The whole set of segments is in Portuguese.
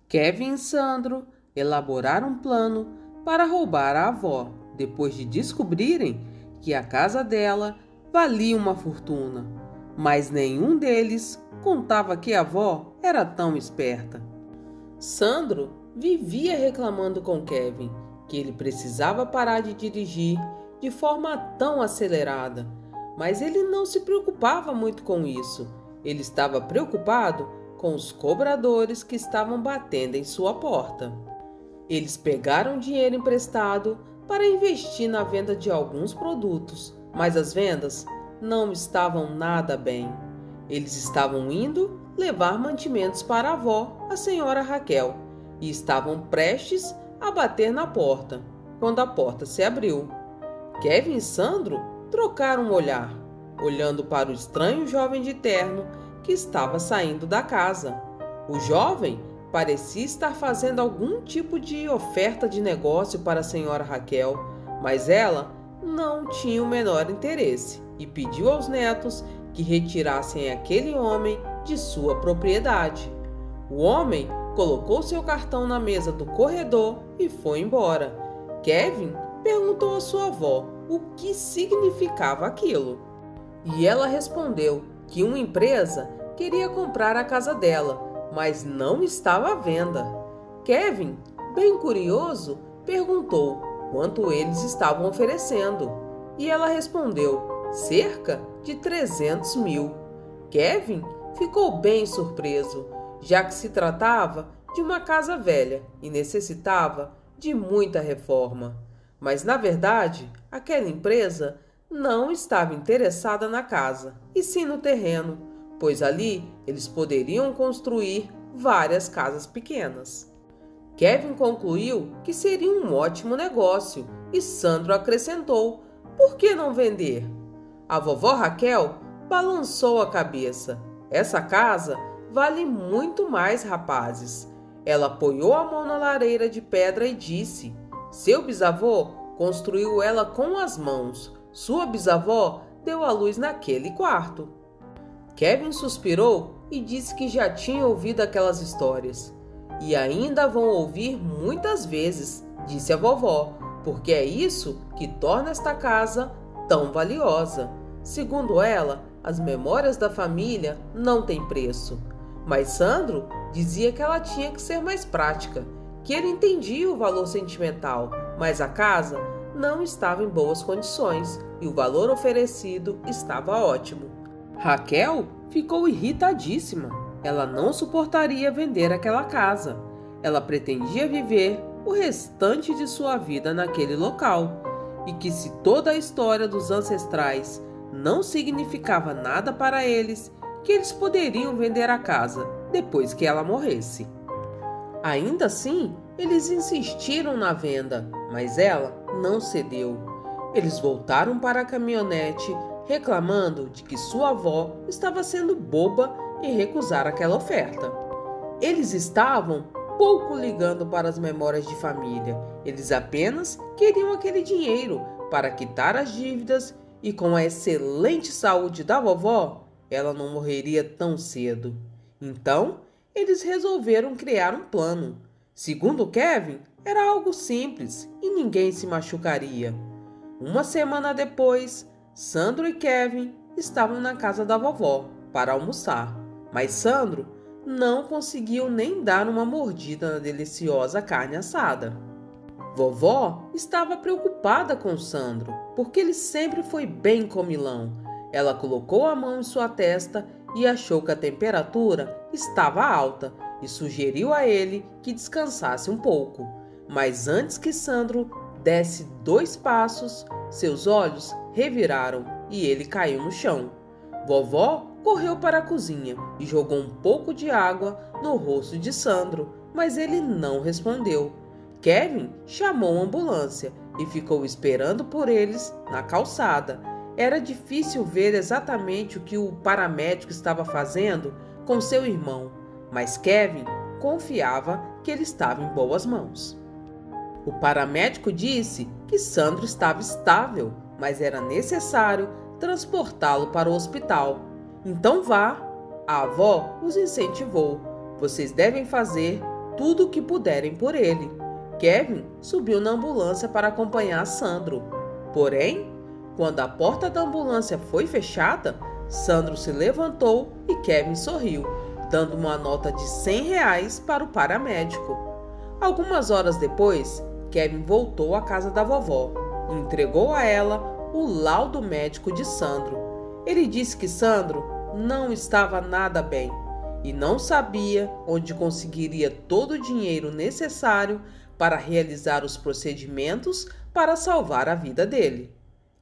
Kevin e Sandro elaboraram um plano para roubar a avó, depois de descobrirem que a casa dela valia uma fortuna. Mas nenhum deles contava que a avó era tão esperta. Sandro vivia reclamando com Kevin que ele precisava parar de dirigir de forma tão acelerada, mas ele não se preocupava muito com isso. Ele estava preocupado com os cobradores que estavam batendo em sua porta. Eles pegaram dinheiro emprestado para investir na venda de alguns produtos, mas as vendas não estavam nada bem. Eles estavam indo levar mantimentos para a avó, a senhora Raquel, e estavam prestes a bater na porta, quando a porta se abriu. Kevin e Sandro trocaram um olhar, olhando para o estranho jovem de terno que estava saindo da casa. O jovem parecia estar fazendo algum tipo de oferta de negócio para a senhora Raquel, mas ela não tinha o menor interesse e pediu aos netos que retirassem aquele homem de sua propriedade. O homem colocou seu cartão na mesa do corredor e foi embora. Kevin perguntou à sua avó o que significava aquilo. E ela respondeu que uma empresa queria comprar a casa dela, mas não estava à venda. Kevin, bem curioso, perguntou quanto eles estavam oferecendo. E ela respondeu cerca de 300 mil. Kevin ficou bem surpreso, já que se tratava de uma casa velha e necessitava de muita reforma. Mas, na verdade, aquela empresa não estava interessada na casa, e sim no terreno, pois ali eles poderiam construir várias casas pequenas. Kevin concluiu que seria um ótimo negócio e Sandro acrescentou: por que não vender? A vovó Raquel balançou a cabeça. Essa casa vale muito mais, rapazes. Ela apoiou a mão na lareira de pedra e disse: seu bisavô construiu ela com as mãos. Sua bisavó deu à luz naquele quarto. Kevin suspirou e disse que já tinha ouvido aquelas histórias. E ainda vão ouvir muitas vezes, disse a vovó, porque é isso que torna esta casa tão valiosa. Segundo ela, as memórias da família não têm preço. Mas Sandro dizia que ela tinha que ser mais prática, que ele entendia o valor sentimental, mas a casa não estava em boas condições e o valor oferecido estava ótimo. Raquel ficou irritadíssima. Ela não suportaria vender aquela casa. Ela pretendia viver o restante de sua vida naquele local, e que se toda a história dos ancestrais não significava nada para eles, que eles poderiam vender a casa depois que ela morresse. Ainda assim, eles insistiram na venda, mas ela não cedeu. Eles voltaram para a caminhonete reclamando de que sua avó estava sendo boba em recusar aquela oferta. Eles estavam pouco ligando para as memórias de família. Eles apenas queriam aquele dinheiro para quitar as dívidas e com a excelente saúde da vovó, ela não morreria tão cedo. Então, eles resolveram criar um plano. Segundo Kevin, era algo simples e ninguém se machucaria. Uma semana depois, Sandro e Kevin estavam na casa da vovó para almoçar, mas Sandro não conseguiu nem dar uma mordida na deliciosa carne assada. Vovó estava preocupada com Sandro, porque ele sempre foi bem comilão. Ela colocou a mão em sua testa e achou que a temperatura estava alta e sugeriu a ele que descansasse um pouco. Mas antes que Sandro desse 2 passos, seus olhos reviraram e ele caiu no chão. Vovó correu para a cozinha e jogou um pouco de água no rosto de Sandro, mas ele não respondeu. Kevin chamou uma ambulância e ficou esperando por eles na calçada. Era difícil ver exatamente o que o paramédico estava fazendo com seu irmão, mas Kevin confiava que ele estava em boas mãos. O paramédico disse que Sandro estava estável, mas era necessário transportá-lo para o hospital. Então vá. A avó os incentivou. Vocês devem fazer tudo o que puderem por ele. Kevin subiu na ambulância para acompanhar Sandro. Porém, quando a porta da ambulância foi fechada, Sandro se levantou e Kevin sorriu, dando uma nota de R$ 100 para o paramédico. Algumas horas depois, Kevin voltou à casa da vovó e entregou a ela o laudo médico de Sandro. Ele disse que Sandro não estava nada bem e não sabia onde conseguiria todo o dinheiro necessário para realizar os procedimentos para salvar a vida dele.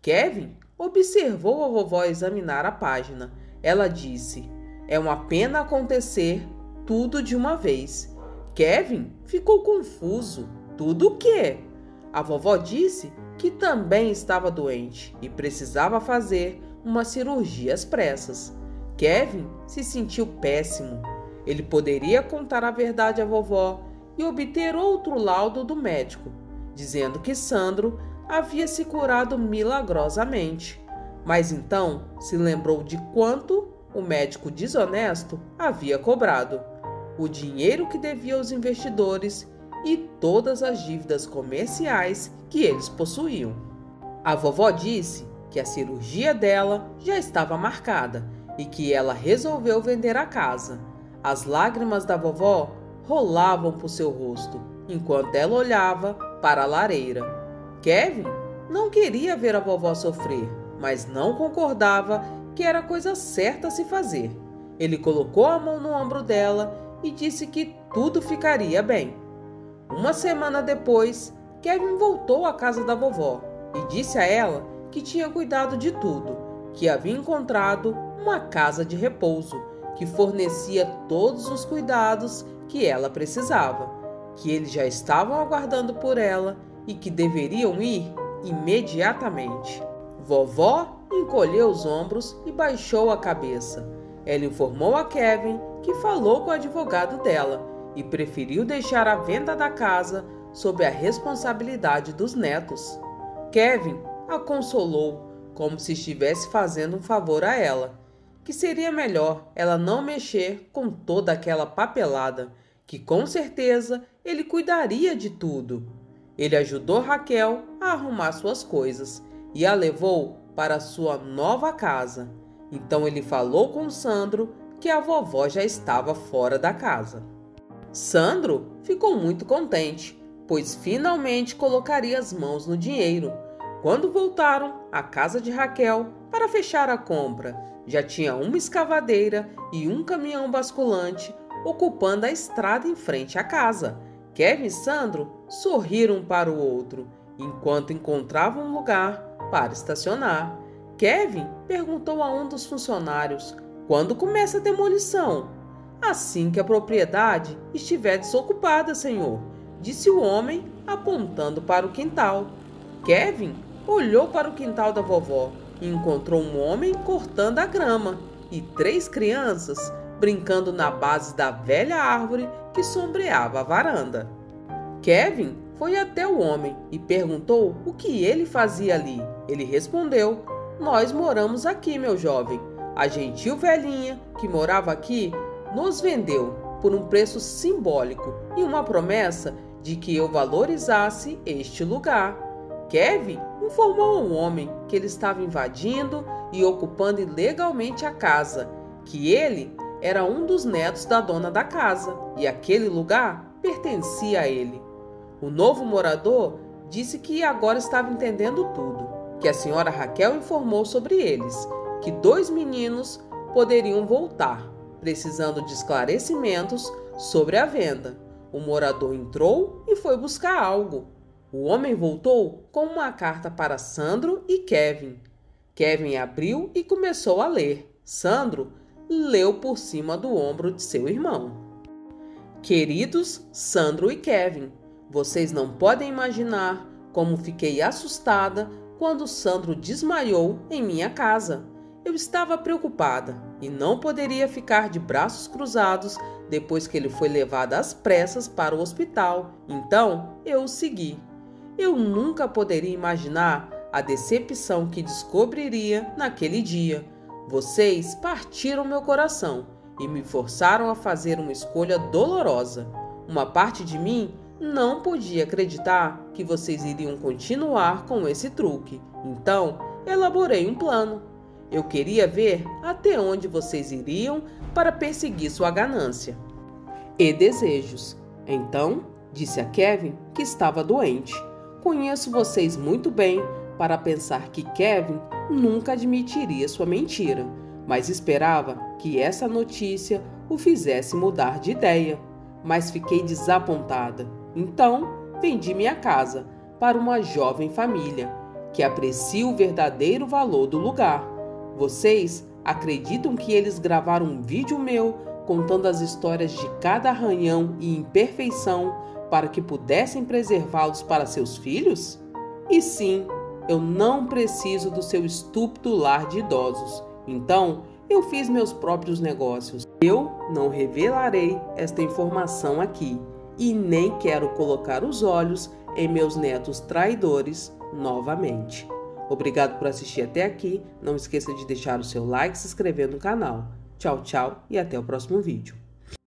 Kevin observou a vovó examinar a página. Ela disse: "É uma pena acontecer tudo de uma vez." Kevin ficou confuso. Tudo o quê? A vovó disse que também estava doente e precisava fazer uma cirurgia às pressas. Kevin se sentiu péssimo. Ele poderia contar a verdade à vovó e obter outro laudo do médico, dizendo que Sandro havia se curado milagrosamente. Mas então se lembrou de quanto o médico desonesto havia cobrado, o dinheiro que devia aos investidores e todas as dívidas comerciais que eles possuíam. A vovó disse que a cirurgia dela já estava marcada e que ela resolveu vender a casa. As lágrimas da vovó rolavam por seu rosto enquanto ela olhava para a lareira. Kevin não queria ver a vovó sofrer, mas não concordava que era a coisa certa a se fazer. Ele colocou a mão no ombro dela e disse que tudo ficaria bem. Uma semana depois, Kevin voltou à casa da vovó e disse a ela que tinha cuidado de tudo, que havia encontrado uma casa de repouso que fornecia todos os cuidados que ela precisava, que eles já estavam aguardando por ela e que deveriam ir imediatamente. Vovó encolheu os ombros e baixou a cabeça. Ela informou a Kevin que falou com o advogado dela e preferiu deixar a venda da casa sob a responsabilidade dos netos. Kevin a consolou, como se estivesse fazendo um favor a ela, que seria melhor ela não mexer com toda aquela papelada, que com certeza ele cuidaria de tudo. Ele ajudou Raquel a arrumar suas coisas e a levou para sua nova casa. Então ele falou com Sandro que a vovó já estava fora da casa. Sandro ficou muito contente, pois finalmente colocaria as mãos no dinheiro. Quando voltaram à casa de Raquel para fechar a compra, já tinha uma escavadeira e um caminhão basculante ocupando a estrada em frente à casa. Kevin e Sandro sorriram um para o outro, enquanto encontravam um lugar para estacionar. Kevin perguntou a um dos funcionários: "Quando começa a demolição?" "Assim que a propriedade estiver desocupada, senhor", disse o homem, apontando para o quintal. Kevin olhou para o quintal da vovó e encontrou um homem cortando a grama e 3 crianças brincando na base da velha árvore que sombreava a varanda. Kevin foi até o homem e perguntou o que ele fazia ali. Ele respondeu: "Nós moramos aqui, meu jovem. A gentil velhinha que morava aqui nos vendeu por um preço simbólico e uma promessa de que eu valorizasse este lugar." Kevin informou ao homem que ele estava invadindo e ocupando ilegalmente a casa, que ele era um dos netos da dona da casa e aquele lugar pertencia a ele. O novo morador disse que agora estava entendendo tudo, que a senhora Raquel informou sobre eles, que 2 meninos poderiam voltar, precisando de esclarecimentos sobre a venda. O morador entrou e foi buscar algo. O homem voltou com uma carta para Sandro e Kevin. Kevin abriu e começou a ler. Sandro leu por cima do ombro de seu irmão. "Queridos Sandro e Kevin, vocês não podem imaginar como fiquei assustada quando Sandro desmaiou em minha casa. Eu estava preocupada e não poderia ficar de braços cruzados depois que ele foi levado às pressas para o hospital. Então eu o segui. Eu nunca poderia imaginar a decepção que descobriria naquele dia. Vocês partiram meu coração e me forçaram a fazer uma escolha dolorosa. uma parte de mim não podia acreditar que vocês iriam continuar com esse truque. Então, elaborei um plano. Eu queria ver até onde vocês iriam para perseguir sua ganância e desejos. Então, disse a Kevin que estava doente. Conheço vocês muito bem para pensar que Kevin nunca admitiria sua mentira, mas esperava que essa notícia o fizesse mudar de ideia. Mas fiquei desapontada. Então, vendi minha casa para uma jovem família que aprecia o verdadeiro valor do lugar. Vocês acreditam que eles gravaram um vídeo meu contando as histórias de cada arranhão e imperfeição para que pudessem preservá-los para seus filhos? E sim, eu não preciso do seu estúpido lar de idosos. Então, eu fiz meus próprios negócios. Eu não revelarei esta informação aqui e nem quero colocar os olhos em meus netos traidores novamente. Obrigado por assistir até aqui. Não esqueça de deixar o seu like e se inscrever no canal. Tchau, tchau e até o próximo vídeo.